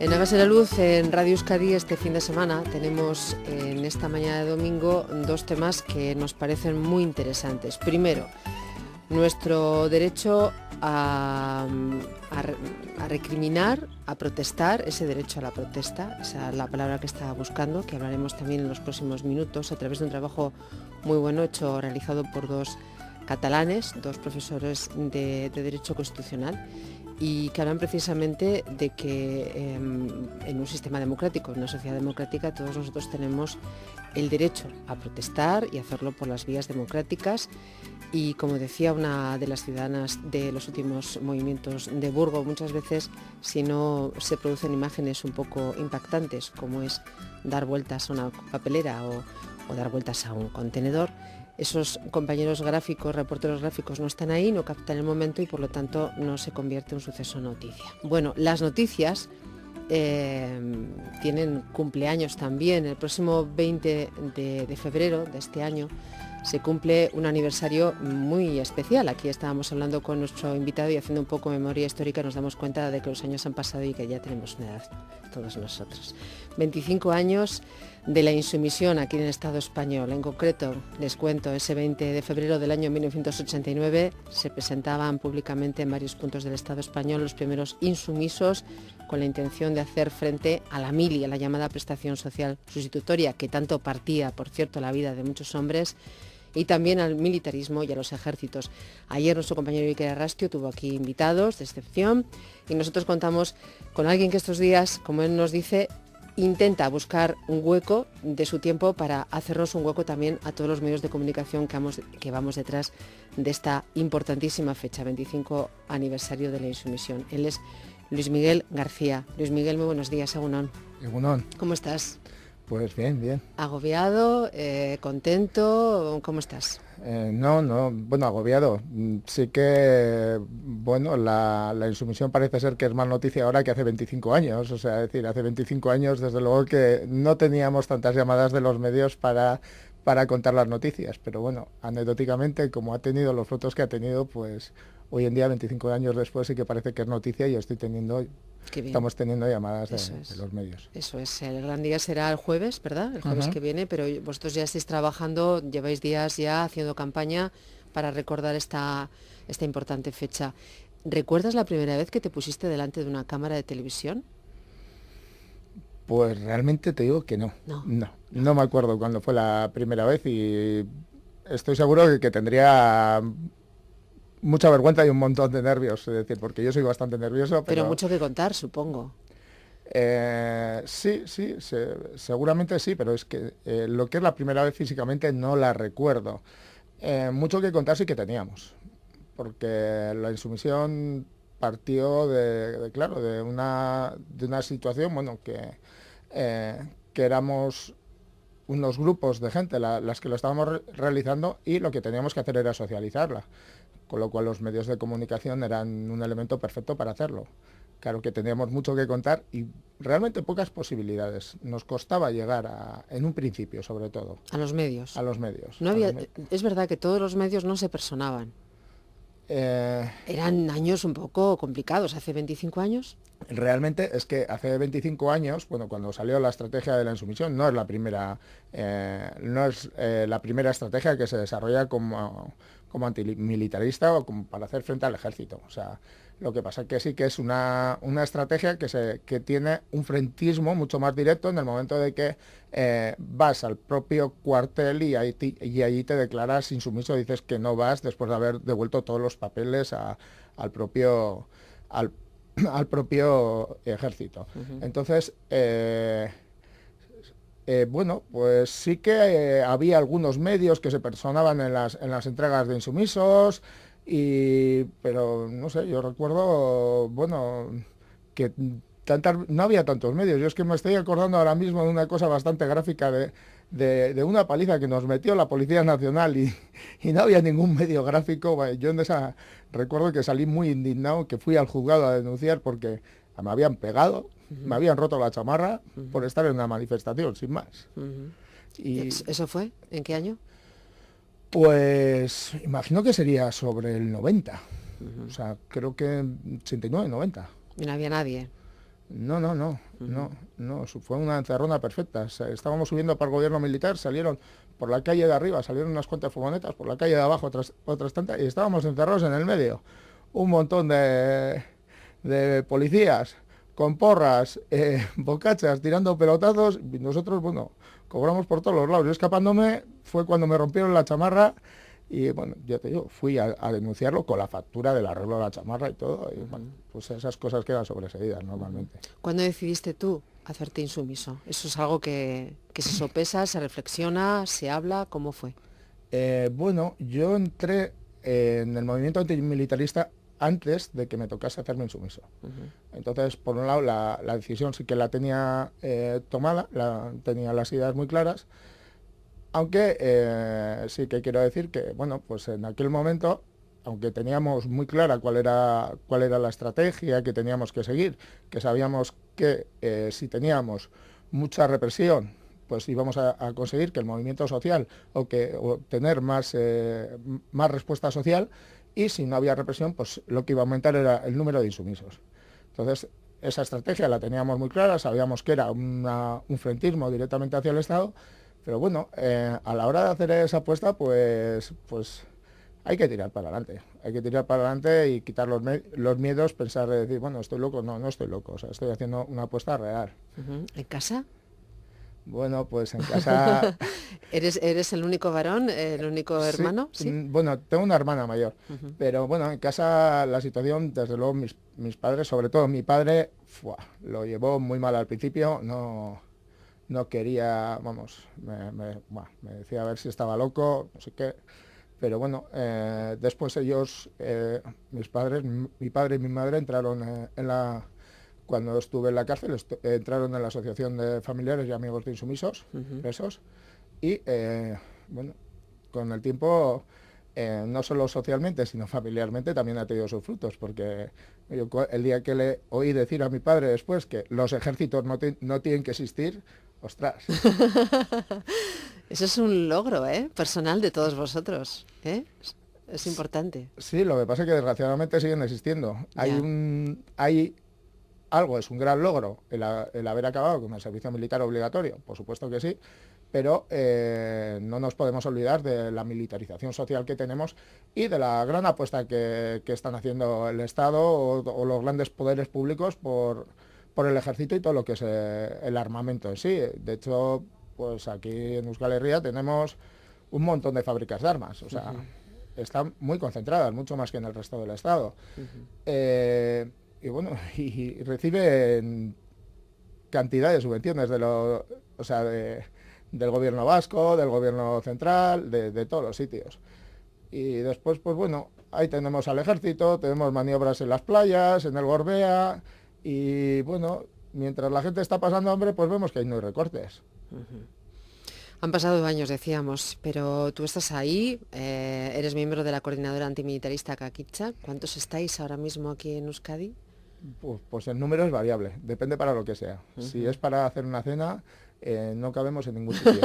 En Hágase la Luz, en Radio Euskadi, este fin de semana tenemos en esta mañana de domingo dos temas que nos parecen muy interesantes. Primero, nuestro derecho a recriminar, a protestar, ese derecho a la protesta, esa es la palabra que estaba buscando, que hablaremos también en los próximos minutos a través de un trabajo muy bueno realizado por dos catalanes, dos profesores de Derecho Constitucional, y que hablan precisamente de que en un sistema democrático, en una sociedad democrática, todos nosotros tenemos el derecho a protestar y hacerlo por las vías democráticas. Y como decía una de las ciudadanas de los últimos movimientos de Burgos, muchas veces si no se producen imágenes un poco impactantes, como es dar vueltas a una papelera o dar vueltas a un contenedor, esos compañeros gráficos, reporteros gráficos no están ahí, no captan el momento y por lo tanto no se convierte en un suceso noticia. Bueno, las noticias tienen cumpleaños también. El próximo 20 de febrero de este año se cumple un aniversario muy especial. Aquí estábamos hablando con nuestro invitado y haciendo un poco memoria histórica nos damos cuenta de que los años han pasado y que ya tenemos una edad, todos nosotros. 25 años de la insumisión aquí en el Estado español. En concreto, les cuento, ese 20 de febrero del año 1989 se presentaban públicamente en varios puntos del Estado español los primeros insumisos con la intención de hacer frente a la mili, a la llamada prestación social sustitutoria, que tanto partía, por cierto, la vida de muchos hombres, y también al militarismo y a los ejércitos. Ayer nuestro compañero Iker Arrastio tuvo aquí invitados de excepción y nosotros contamos con alguien que estos días, como él nos dice, intenta buscar un hueco de su tiempo para hacernos un hueco también a todos los medios de comunicación que vamos detrás de esta importantísima fecha, 25 aniversario de la insumisión. Él es Luis Miguel García. Luis Miguel, muy buenos días, Egunon. Egunon. ¿Cómo estás? Pues bien, bien. ¿Agobiado? ¿Contento? ¿Cómo estás? Bueno, agobiado. Sí que, bueno, la insumisión parece ser que es más noticia ahora que hace 25 años. O sea, es decir, hace 25 años, desde luego que no teníamos tantas llamadas de los medios para contar las noticias. Pero bueno, anecdóticamente, como ha tenido los frutos que ha tenido, pues hoy en día, 25 años después, sí que parece que es noticia y estamos teniendo llamadas de los medios. Eso es, el gran día será el jueves, ¿verdad? El jueves que viene, pero vosotros ya estáis trabajando, lleváis días ya haciendo campaña para recordar esta importante fecha. ¿Recuerdas la primera vez que te pusiste delante de una cámara de televisión? Pues realmente te digo que no me acuerdo cuándo fue la primera vez y estoy seguro que tendría mucha vergüenza y un montón de nervios, es decir, porque yo soy bastante nervioso. Pero mucho que contar, supongo. Sí, seguramente sí, pero es que lo que es la primera vez físicamente no la recuerdo. Mucho que contar sí que teníamos, porque la insumisión partió de una situación, bueno, que éramos unos grupos de gente las que lo estábamos realizando y lo que teníamos que hacer era socializarla, con lo cual los medios de comunicación eran un elemento perfecto para hacerlo. Claro que teníamos mucho que contar y realmente pocas posibilidades. Nos costaba llegar en un principio, sobre todo. A los medios. A los medios. Es verdad que todos los medios no se personaban. Eran años un poco complicados, hace 25 años. Realmente es que hace 25 años, bueno, cuando salió la estrategia de la insumisión, no es la primera estrategia que se desarrolla como antimilitarista o como para hacer frente al ejército. O sea, lo que pasa es que sí que es una estrategia que tiene un frentismo mucho más directo en el momento de que vas al propio cuartel y allí te declaras insumiso, dices que no vas después de haber devuelto todos los papeles al propio ejército. Uh-huh. Entonces, bueno, pues sí que había algunos medios que se personaban en las entregas de insumisos, pero no sé, yo recuerdo, bueno, que no había tantos medios. Yo es que me estoy acordando ahora mismo de una cosa bastante gráfica de una paliza que nos metió la Policía Nacional y no había ningún medio gráfico. Yo recuerdo que salí muy indignado, que fui al juzgado a denunciar porque me habían pegado, uh-huh, me habían roto la chamarra, uh-huh, por estar en una manifestación, sin más. Uh-huh. ¿Y eso fue? ¿En qué año? Pues imagino que sería sobre el 90, uh-huh, o sea, creo que 89, 90. Y no había nadie. No, no, no, no, no, fue una encerrona perfecta. Estábamos subiendo para el gobierno militar, salieron por la calle de arriba, salieron unas cuantas furgonetas, por la calle de abajo otras tantas, y estábamos encerrados en el medio. Un montón de policías con porras, bocachas, tirando pelotazos, y nosotros, bueno, cobramos por todos los lados. Yo escapándome fue cuando me rompieron la chamarra. Y bueno, yo te digo, fui a denunciarlo con la factura del arreglo de la chamarra y todo. Y bueno, pues esas cosas quedan sobreseídas normalmente. ¿Cuándo decidiste tú hacerte insumiso? ¿Eso es algo que se sopesa, se reflexiona, se habla? ¿Cómo fue? Bueno, yo entré en el movimiento antimilitarista antes de que me tocase hacerme insumiso. Entonces, por un lado, la decisión sí que la tenía tomada, tenía las ideas muy claras. Aunque sí que quiero decir que, bueno, pues en aquel momento, aunque teníamos muy clara cuál era la estrategia que teníamos que seguir, que sabíamos que si teníamos mucha represión, pues íbamos a conseguir que el movimiento social o tener más respuesta social, y si no había represión, pues lo que iba a aumentar era el número de insumisos. Entonces, esa estrategia la teníamos muy clara, sabíamos que era un frentismo directamente hacia el Estado. Pero bueno, a la hora de hacer esa apuesta, pues hay que tirar para adelante. Hay que tirar para adelante y quitar los miedos, pensar de decir, bueno, ¿estoy loco? No, no estoy loco. O sea, estoy haciendo una apuesta real. ¿En casa? Bueno, pues en casa... ¿Eres el único varón, el único Sí, hermano? Sí. bueno, tengo una hermana mayor. Pero bueno, en casa la situación, desde luego, mis padres, sobre todo mi padre, lo llevó muy mal al principio. No quería, vamos, me decía a ver si estaba loco, no sé qué. Pero bueno, después ellos, mis padres, mi padre y mi madre entraron cuando estuve en la cárcel, entraron en la Asociación de Familiares y Amigos de Insumisos, presos, y bueno, con el tiempo, no solo socialmente, sino familiarmente, también ha tenido sus frutos, porque el día que le oí decir a mi padre después que los ejércitos no tienen que existir, ostras. Eso es un logro, personal de todos vosotros, ¿eh? Es importante. Sí, lo que pasa es que desgraciadamente siguen existiendo. Ya. Hay algo, es un gran logro el haber acabado con el servicio militar obligatorio, por supuesto que sí, pero no nos podemos olvidar de la militarización social que tenemos y de la gran apuesta que están haciendo el Estado o los grandes poderes públicos por el ejército y todo lo que es el armamento en sí. De hecho, pues aquí en Euskal Herria tenemos un montón de fábricas de armas, o sea, están muy concentradas, mucho más que en el resto del Estado. Y bueno, y reciben cantidad de subvenciones del gobierno vasco, del gobierno central, de todos los sitios. Y después, pues bueno, ahí tenemos al ejército, tenemos maniobras en las playas, en el Gorbea, y bueno, mientras la gente está pasando hambre, pues vemos que ahí no hay recortes. Han pasado años, decíamos, pero tú estás ahí, eres miembro de la coordinadora antimilitarista Kakitza. ¿Cuántos estáis ahora mismo aquí en Euskadi? Pues el número es variable, depende para lo que sea. Si es para hacer una cena, no cabemos en ningún sitio.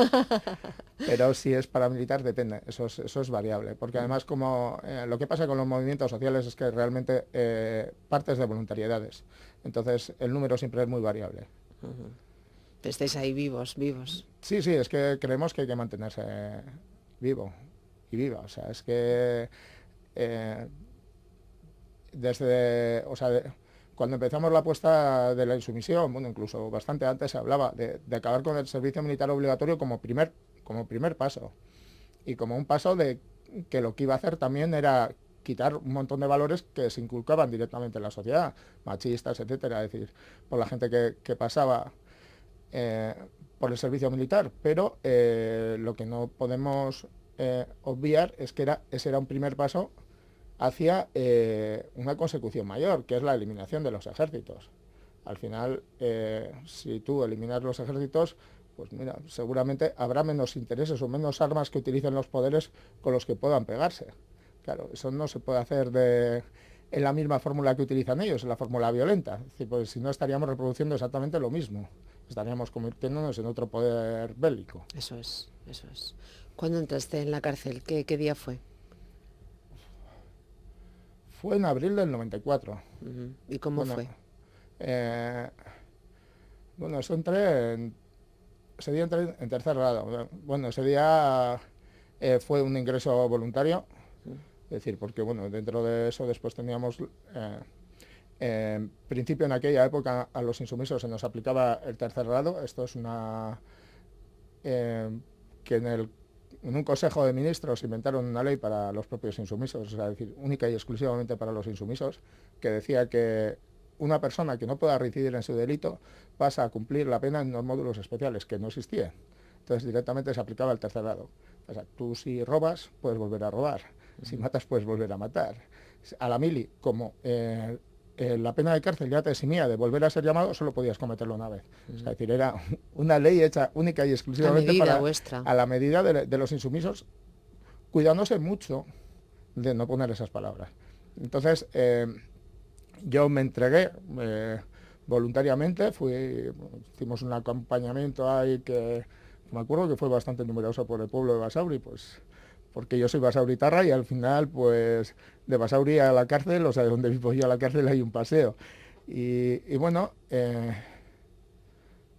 Pero si es para militar, depende, eso es variable. Porque además, como lo que pasa con los movimientos sociales es que realmente partes de voluntariedades. Entonces, el número siempre es muy variable. Estáis ahí vivos. Sí, sí, es que creemos que hay que mantenerse vivo y viva. O sea, es que cuando empezamos la apuesta de la insumisión, bueno, incluso bastante antes se hablaba de acabar con el servicio militar obligatorio como primer paso. Y como un paso de que lo que iba a hacer también era quitar un montón de valores que se inculcaban directamente en la sociedad, machistas, etcétera, es decir, por la gente que pasaba por el servicio militar. Pero lo que no podemos obviar es que ese era un primer paso hacia una consecución mayor, que es la eliminación de los ejércitos. Al final, si tú eliminas los ejércitos, pues mira, seguramente habrá menos intereses o menos armas que utilicen los poderes con los que puedan pegarse. Claro, eso no se puede hacer en la misma fórmula que utilizan ellos, en la fórmula violenta. Es decir, pues si no estaríamos reproduciendo exactamente lo mismo. Estaríamos convirtiéndonos en otro poder bélico. Eso es. ¿Cuándo entraste en la cárcel? ¿Qué día fue? Fue en abril del 94. ¿Y cómo fue? Bueno, eso ese día entré en tercer grado. Bueno, ese día fue un ingreso voluntario, es decir, porque bueno, dentro de eso después teníamos, en principio en aquella época a los insumisos se nos aplicaba el tercer grado. Esto es que en un consejo de ministros inventaron una ley para los propios insumisos, o sea, es decir, única y exclusivamente para los insumisos, que decía que una persona que no pueda reincidir en su delito pasa a cumplir la pena en unos módulos especiales que no existían. Entonces directamente se aplicaba el tercer grado. O sea, tú si robas, puedes volver a robar. Si matas, puedes volver a matar. A la mili, como la pena de cárcel ya te eximía de volver a ser llamado, solo podías cometerlo una vez. O sea, es decir, era una ley hecha única y exclusivamente a la medida de los insumisos, cuidándose mucho de no poner esas palabras. Entonces, yo me entregué voluntariamente, hicimos un acompañamiento ahí que me acuerdo que fue bastante numeroso por el pueblo de Basauri, pues porque yo soy basauritarra y al final, pues, de Basauri a la cárcel, o sea, de donde vivo yo a la cárcel hay un paseo. Y bueno,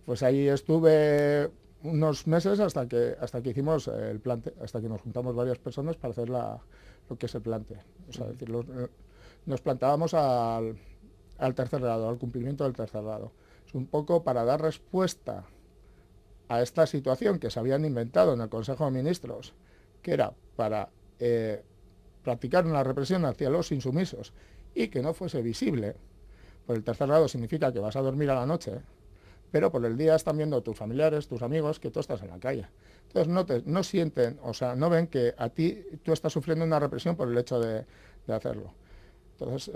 pues ahí estuve unos meses hasta que hicimos el plante, hasta que nos juntamos varias personas para hacer lo que es el plante. O sea, decir, nos plantábamos al tercer grado, al cumplimiento del tercer grado. Es un poco para dar respuesta a esta situación que se habían inventado en el Consejo de Ministros, que era para practicar una represión hacia los insumisos y que no fuese visible. Pues el tercer grado significa que vas a dormir a la noche, pero por el día están viendo tus familiares, tus amigos, que tú estás en la calle. Entonces no sienten, o sea, no ven que a ti tú estás sufriendo una represión por el hecho de hacerlo. Entonces,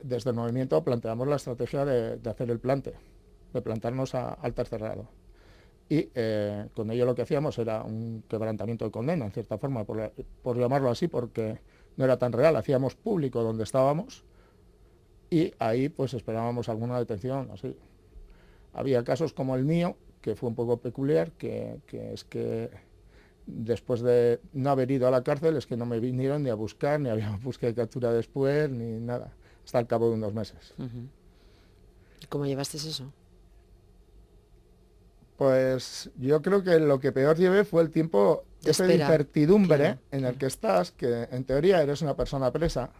desde el movimiento planteamos la estrategia de hacer el plante, de plantarnos al tercer grado. Y con ello lo que hacíamos era un quebrantamiento de condena, en cierta forma, por llamarlo así, porque no era tan real. Hacíamos público donde estábamos y ahí pues esperábamos alguna detención, así. Había casos como el mío, que fue un poco peculiar, que es que después de no haber ido a la cárcel, es que no me vinieron ni a buscar, ni había búsqueda y captura después, ni nada, hasta el cabo de unos meses. ¿Cómo llevaste eso? Pues yo creo que lo que peor llevé fue el tiempo de incertidumbre en el que estás, que en teoría eres una persona presa,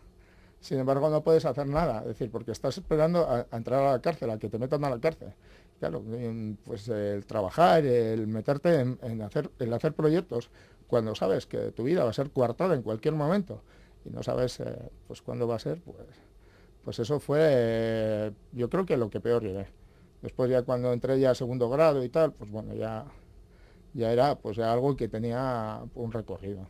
sin embargo no puedes hacer nada, es decir, porque estás esperando a entrar a la cárcel, a que te metan a la cárcel. Claro, pues el trabajar, el meterte en hacer proyectos, cuando sabes que tu vida va a ser coartada en cualquier momento y no sabes pues cuándo va a ser, pues eso fue, yo creo que lo que peor llevé. Después ya cuando entré ya a segundo grado y tal, pues bueno, ya era pues ya algo que tenía un recorrido.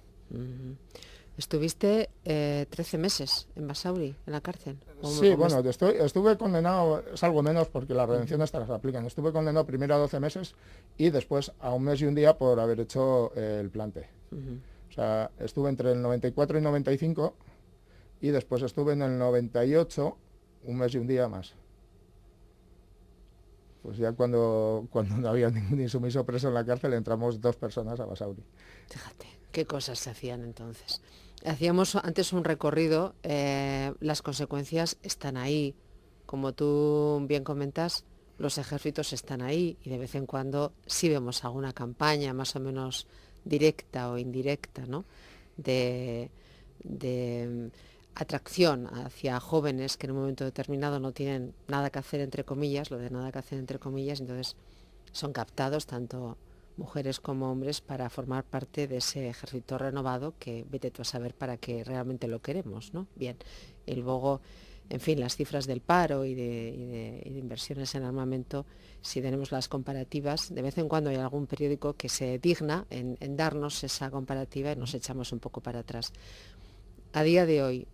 Estuviste 13 meses en Basauri, en la cárcel. Sí, bueno, estuve condenado, es algo menos porque las redenciones te las aplican. Estuve condenado primero a 12 meses y después a 1 mes y 1 día por haber hecho el plante. O sea, estuve entre el 94 y 95 y después estuve en el 98, 1 mes y 1 día más. Pues ya cuando no había ningún insumiso preso en la cárcel, entramos 2 personas a Basauri. Fíjate, qué cosas se hacían entonces. Hacíamos antes un recorrido, las consecuencias están ahí. Como tú bien comentas, los ejércitos están ahí y de vez en cuando sí vemos alguna campaña más o menos directa o indirecta, ¿no? de atracción hacia jóvenes que en un momento determinado no tienen nada que hacer, entre comillas, lo de nada que hacer entre comillas, entonces son captados tanto mujeres como hombres para formar parte de ese ejército renovado que vete tú a saber para qué realmente lo queremos, ¿no? Bien, y luego, en fin, las cifras del paro y de inversiones en armamento, si tenemos las comparativas, de vez en cuando hay algún periódico que se digna en darnos esa comparativa y nos echamos un poco para atrás. A día de hoy,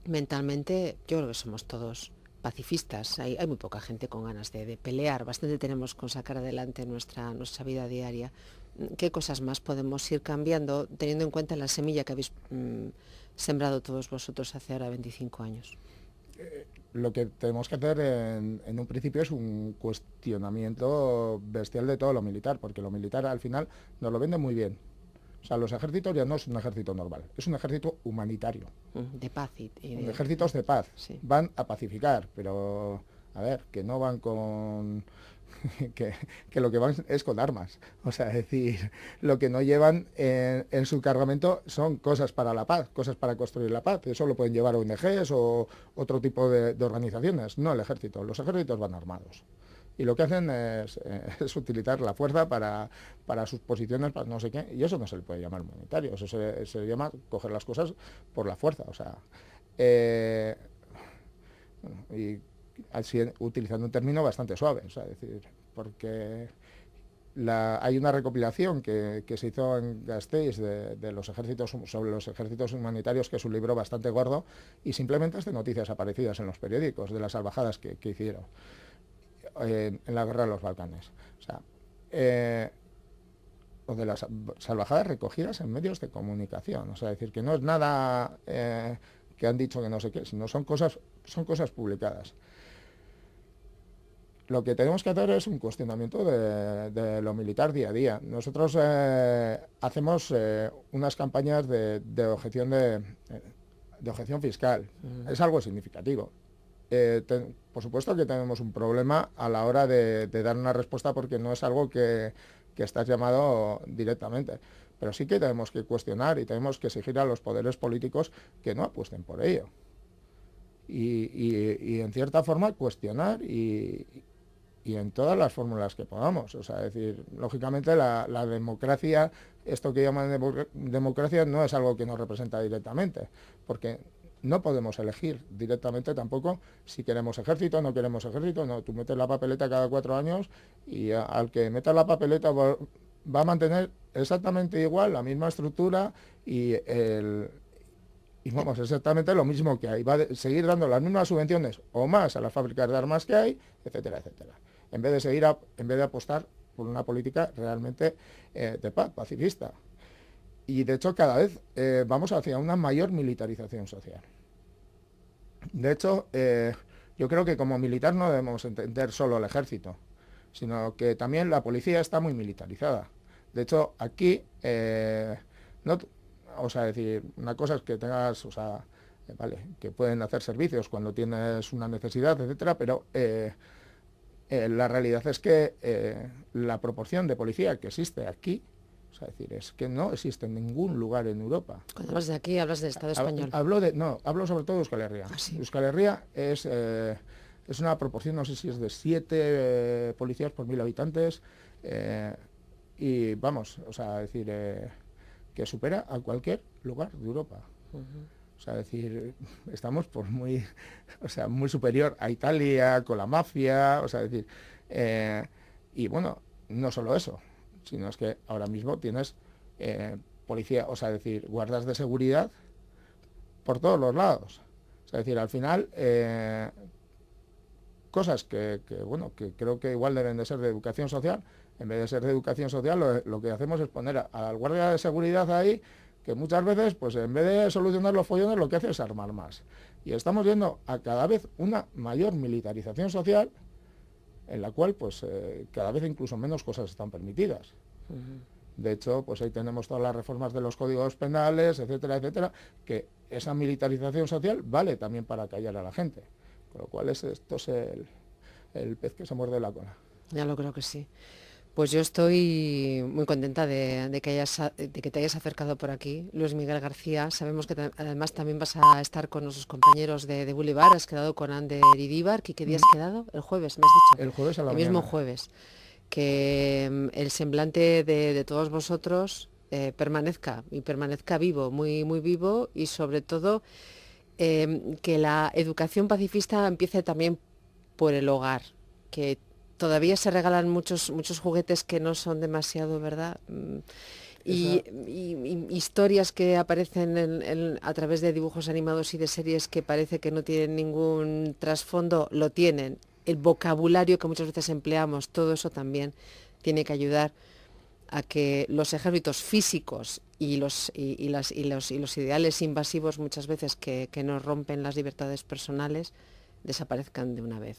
mentalmente, yo creo que somos todos pacifistas. Hay muy poca gente con ganas de pelear. Bastante tenemos con sacar adelante nuestra vida diaria. ¿Qué cosas más podemos ir cambiando teniendo en cuenta la semilla que habéis sembrado todos vosotros hace ahora 25 años? Lo que tenemos que hacer en un principio es un cuestionamiento bestial de todo lo militar, porque lo militar al final nos lo vende muy bien. O sea, los ejércitos ya no es un ejército normal, es un ejército humanitario. De paz. Ejércitos de paz, sí. Van a pacificar, pero a ver, que no van con... que lo que van es con armas. O sea, es decir, lo que no llevan en su cargamento son cosas para la paz, cosas para construir la paz. Eso lo pueden llevar ONGs o otro tipo de organizaciones, no el ejército. Los ejércitos van armados. Y lo que hacen es utilizar la fuerza para sus posiciones, para no sé qué, y eso no se le puede llamar humanitario, eso se le llama coger las cosas por la fuerza, o sea, y así utilizando un término bastante suave, o sea, decir, porque hay una recopilación que se hizo en Gasteiz de los ejércitos, sobre los ejércitos humanitarios, que es un libro bastante gordo, y simplemente es de noticias aparecidas en los periódicos, de las salvajadas que hicieron en la guerra de los Balcanes. O sea, o de las salvajadas recogidas en medios de comunicación. O sea, decir que no es nada que han dicho que no sé qué, sino son cosas publicadas. Lo que tenemos que hacer es un cuestionamiento de lo militar día a día. Nosotros hacemos unas campañas de objeción fiscal. Es algo significativo. Por supuesto que tenemos un problema a la hora de dar una respuesta, porque no es algo que estás llamado directamente, pero sí que tenemos que cuestionar y tenemos que exigir a los poderes políticos que no apuesten por ello y en cierta forma cuestionar y en todas las fórmulas que podamos. O sea, es decir, lógicamente la democracia, esto que llaman democracia, no es algo que nos representa directamente, porque no podemos elegir directamente tampoco si queremos ejército, no queremos ejército. No, tú metes la papeleta cada 4 años y al que meta la papeleta va a mantener exactamente igual la misma estructura y vamos, exactamente lo mismo que hay. Va a seguir dando las mismas subvenciones o más a las fábricas de armas que hay, etcétera, etcétera. En vez de apostar por una política realmente de paz, pacifista. Y de hecho cada vez vamos hacia una mayor militarización social. De hecho, yo creo que como militar no debemos entender solo el ejército, sino que también la policía está muy militarizada. De hecho, aquí, o sea, decir, una cosa es que tengas, o sea, vale, que pueden hacer servicios cuando tienes una necesidad, etcétera, pero la realidad es que la proporción de policía que existe aquí, o sea, decir, es que no existe en ningún lugar en Europa. Cuando hablas de aquí, hablas del Estado español. Hablo sobre todo de Euskal Herria. Ah, ¿sí? Euskal Herria es una proporción, no sé si es de 7 policías por 1000 habitantes, y vamos, o sea, decir, que supera a cualquier lugar de Europa. O sea, decir, estamos por muy superior a Italia, con la mafia, o sea, decir, y bueno, no solo eso, sino es que ahora mismo tienes policía, o sea, decir, guardas de seguridad por todos los lados. O sea, decir, al final, cosas que creo que igual deben de ser de educación social, en vez de ser de educación social, lo que hacemos es poner al guardia de seguridad ahí, que muchas veces, pues en vez de solucionar los follones, lo que hace es armar más. Y estamos viendo a cada vez una mayor militarización social, en la cual pues cada vez incluso menos cosas están permitidas. De hecho, pues ahí tenemos todas las reformas de los códigos penales, etcétera, etcétera, que esa militarización social vale también para callar a la gente. Con lo cual esto es el pez que se muerde la cola. Ya lo creo que sí. Pues yo estoy muy contenta de que te hayas acercado por aquí, Luis Miguel García. Sabemos que además también vas a estar con nuestros compañeros de Boulevard. Has quedado con Ander Iríbar. ¿Qué día has quedado? El jueves, me has dicho. El jueves a la mañana. El mismo jueves. Que el semblante de todos vosotros permanezca vivo, muy, muy vivo, y sobre todo que la educación pacifista empiece también por el hogar, que todavía se regalan muchos juguetes que no son demasiado, ¿verdad? Y historias que aparecen a través de dibujos animados y de series que parece que no tienen ningún trasfondo, lo tienen. El vocabulario que muchas veces empleamos, todo eso también tiene que ayudar a que los ejércitos físicos y los ideales invasivos muchas veces que nos rompen las libertades personales desaparezcan de una vez.